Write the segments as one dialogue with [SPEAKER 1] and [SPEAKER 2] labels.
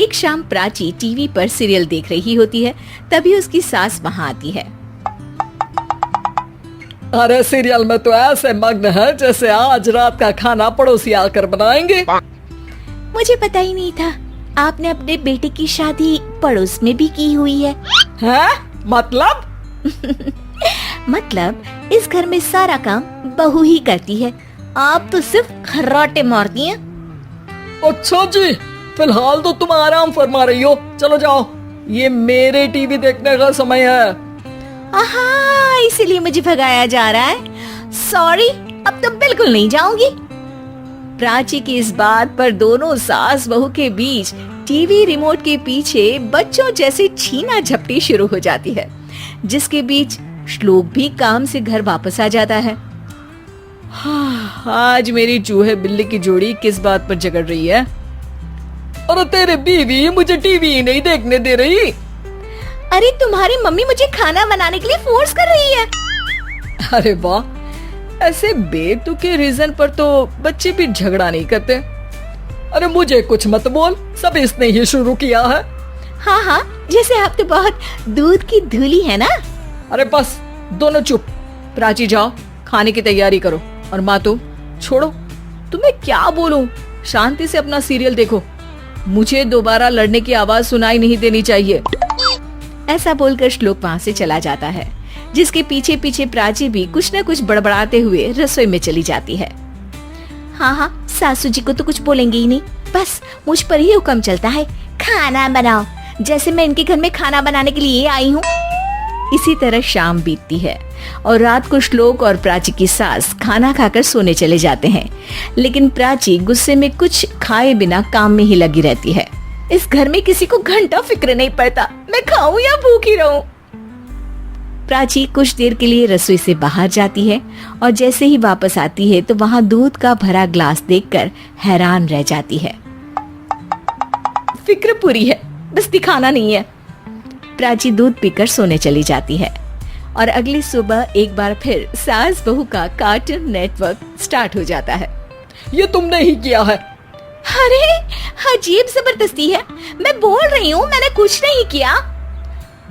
[SPEAKER 1] एक शाम प्राची टीवी पर सीरियल देख रही होती है। तभी उसकी सास वहाँ आती है।
[SPEAKER 2] अरे सीरियल में तो ऐसे मग्न है जैसे आज रात का खाना पड़ोसी आकर बनाएंगे।
[SPEAKER 1] मुझे पता ही नहीं था आपने अपने बेटे की शादी पड़ोस में भी की हुई है।
[SPEAKER 2] हैं? मतलब?
[SPEAKER 1] मतलब इस घर में सारा काम बहू ही करती है, आप तो सिर्फ खर्राटे मारती हैं।
[SPEAKER 2] अच्छा जी, फिलहाल तो तुम आराम फरमा रही हो, चलो जाओ, ये मेरे टीवी देखने का समय है।
[SPEAKER 1] आहा, इसीलिए मुझे भगाया जा रहा है। सॉरी, अब तो बिल्कुल नहीं जाऊंगी। प्राची की इस बात पर दोनों सास बहू के बीच टीवी रिमोट के पीछे बच्चों जैसे छीना झपटी शुरू हो जाती है, जिसके बीच श्लोक भी काम से घर वापस आ जाता है।
[SPEAKER 2] आज मेरी चूहे बिल्ली की जोड़ी किस बात पर झगड़ रही है? अरे तेरे बीवी मुझे टीवी ही नहीं देखने दे रही।
[SPEAKER 1] अरे तुम्हारी मम्मी मुझे खाना बनाने के लिए फोर्स कर रही है।
[SPEAKER 2] अरे वाह, ऐसे बेतुके रीजन पर तो बच्चे भी झगड़ा नहीं करते। अरे मुझे कुछ मत बोल, सब इसने ही शुरू किया है।
[SPEAKER 1] हाँ हाँ, जैसे आप तो बहुत दूध की धूली है ना।
[SPEAKER 2] अरे बस दोनों चुप। प्राची जाओ, खाने की तैयारी करो। और माँ तुम छोड़ो, तुम्हें क्या बोलूं, शांति से अपना सीरियल देखो, मुझे दोबारा लड़ने की आवाज सुनाई नहीं देनी चाहिए।
[SPEAKER 1] ऐसा बोलकर श्लोक वहाँ से चला जाता है, जिसके पीछे पीछे प्राची भी कुछ न कुछ बड़बड़ाते हुए रसोई में चली जाती है। हाँ हाँ, सासू जी को तो कुछ बोलेंगे ही नहीं, बस मुझ पर ही हुक्म चलता है, खाना बनाओ, जैसे मैं इनके घर में खाना बनाने के लिए आई हूँ। इसी तरह शाम बीतती है और रात को श्लोक और प्राची की सास खाना खाकर सोने चले जाते हैं, लेकिन प्राची गुस्से में कुछ खाए बिना काम में ही लगी रहती है। इस घर में किसी को घंटा फिक्र नहीं पड़ता, मैं खाऊं या भूखी रहूं। प्राची कुछ देर के लिए रसोई से बाहर जाती है और जैसे ही वापस आती है तो वहाँ दूध का भरा ग्लास देखकर हैरान रह जाती है। फिक्र पूरी है, बस दिखाना नहीं है। प्राची दूध पीकर सोने चली जाती है और अगली सुबह एक बार फिर सास बहू का कार्टून नेटवर्क स्टार्ट हो जाता है।
[SPEAKER 2] ये तुमने ही किया है।
[SPEAKER 1] अरे अजीब जबरदस्ती है, मैं बोल रही हूँ मैंने कुछ नहीं किया।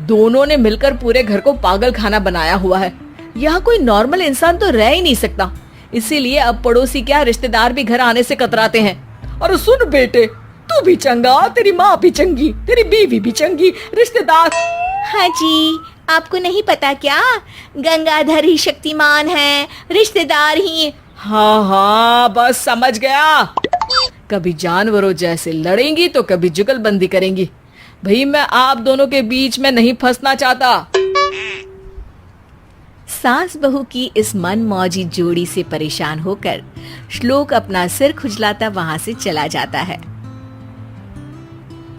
[SPEAKER 2] दोनों ने मिलकर पूरे घर को पागल खाना बनाया हुआ है। यहाँ कोई नॉर्मल इंसान तो रह ही नहीं सकता, इसीलिए अब पड़ोसी क्या रिश्तेदार भी घर आने से कतराते हैं। और सुन बेटे, तू भी चंगा, तेरी माँ भी चंगी, तेरी बीवी भी चंगी, रिश्तेदार।
[SPEAKER 1] हाँ जी, आपको नहीं पता क्या, गंगाधर ही शक्तिमान है, रिश्तेदार ही।
[SPEAKER 2] हाँ हाँ, बस समझ गया। कभी जानवरों जैसे लड़ेंगी तो कभी जुगलबंदी करेंगी। भाई मैं आप दोनों के बीच में नहीं फंसना चाहता।
[SPEAKER 1] सास बहू की इस मन मौजी जोड़ी से परेशान होकर श्लोक अपना सिर खुजलाता वहां से चला जाता है।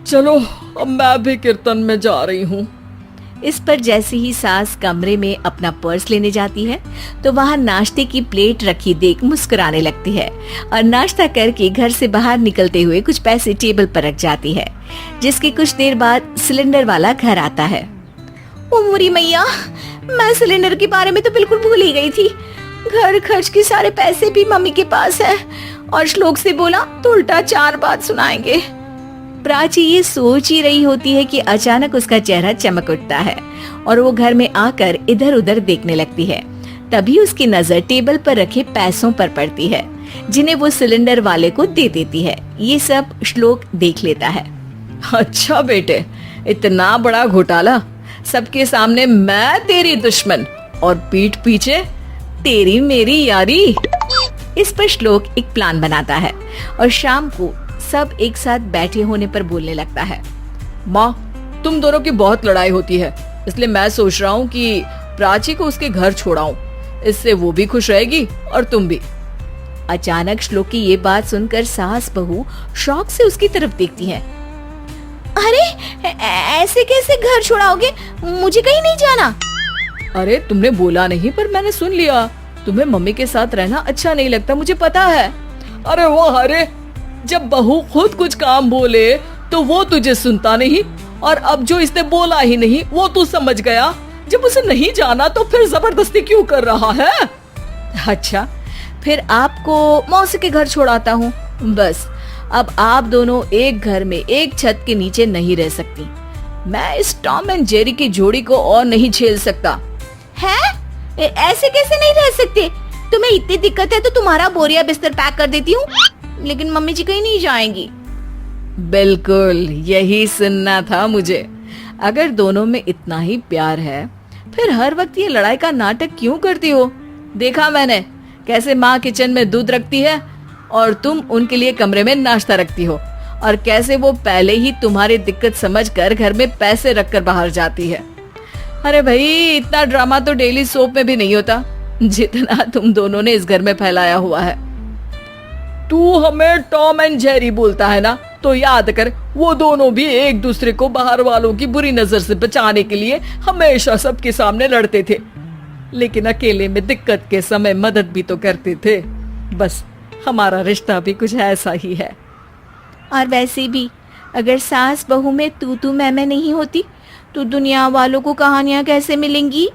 [SPEAKER 2] चलो अब मैं भी कीर्तन में जा रही हूँ।
[SPEAKER 1] इस पर जैसे ही सास कमरे में अपना पर्स लेने जाती है तो वहाँ नाश्ते की प्लेट रखी देख मुस्कुराने लगती है और नाश्ता करके घर से बाहर निकलते हुए कुछ पैसे टेबल पर रख जाती है, जिसके कुछ देर बाद सिलेंडर वाला घर आता है। ओ मोरी मैया, मैं सिलेंडर के बारे में तो बिल्कुल भूल ही गई थी। घर खर्च के सारे पैसे भी मम्मी के पास है और श्लोक से बोला तो उल्टा 4 बात सुनाएंगे। प्राची ये सोच ही रही होती है कि अचानक उसका चेहरा चमक उठता है और वो घर में आकर इधर उधर देखने लगती है। तभी उसकी नजर टेबल पर रखे पैसों पर पड़ती है, जिन्हें वो सिलेंडर वाले को दे देती है। ये सब श्लोक देख लेता है।
[SPEAKER 2] अच्छा बेटे, इतना बड़ा घोटाला, सबके सामने मैं तेरी दुश्मन और पीठ पीछे तेरी मेरी यारी। इस पर श्लोक एक प्लान बनाता है और शाम को सब एक साथ बैठे होने पर बोलने लगता है। माँ, तुम दोनों की बहुत लड़ाई होती है, इसलिए मैं सोच रहा हूँ कि प्राची को उसके घर छोड़ाऊं, इससे वो भी खुश रहेगी और तुम भी।
[SPEAKER 1] अचानक श्लोक की ये बात सुनकर सास बहू शौक से उसकी तरफ देखती हैं। अरे ऐसे कैसे घर छोड़ाओगे, मुझे कहीं नहीं जाना।
[SPEAKER 2] अरे तुमने बोला नहीं पर मैंने सुन लिया, तुम्हें मम्मी के साथ रहना अच्छा नहीं लगता, मुझे पता है। अरे वो अरे, जब बहू खुद कुछ काम बोले तो वो तुझे सुनता नहीं, और अब जो इसने बोला ही नहीं वो तू समझ गया। जब उसे नहीं जाना तो फिर जबरदस्ती क्यों कर रहा है?
[SPEAKER 1] अच्छा, फिर आपको मौसी के घर छोड़ाता हूँ, बस
[SPEAKER 2] अब आप दोनों एक घर में एक छत के नीचे नहीं रह सकती। मैं इस टॉम एंड जेरी की जोड़ी को और नहीं झेल सकता।
[SPEAKER 1] है? ऐसे कैसे नहीं रह सकते? तुम्हें इतनी दिक्कत है तो तुम्हारा बोरिया बिस्तर पैक कर देती हूँ, लेकिन मम्मी जी कहीं नहीं जाएंगी।
[SPEAKER 2] बिल्कुल यही सुनना था मुझे। अगर दोनों में इतना ही प्यार है फिर हर वक्त ये लड़ाई का नाटक क्यों करती हो? देखा मैंने कैसे माँ किचन में दूध रखती है और तुम उनके लिए कमरे में नाश्ता रखती हो, और कैसे वो पहले ही तुम्हारी दिक्कत समझकर घर में पैसे रखकर बाहर जाती है। अरे भाई, इतना ड्रामा तो डेली सोप में भी नहीं होता जितना तुम दोनों ने इस घर में फैलाया हुआ है। तू हमें टॉम एंड जेरी बोलता है ना, तो याद कर वो दोनों भी एक दूसरे को बाहर वालों की बुरी नजर से बचाने के लिए हमेशा सबके सामने लड़ते थे, लेकिन अकेले में दिक्कत के समय मदद भी तो करते थे। बस हमारा रिश्ता भी कुछ ऐसा ही है।
[SPEAKER 1] और वैसे भी अगर सास बहू में तू मैं नहीं होती तो दुनिया वालों को कहानियां कैसे मिलेंगी?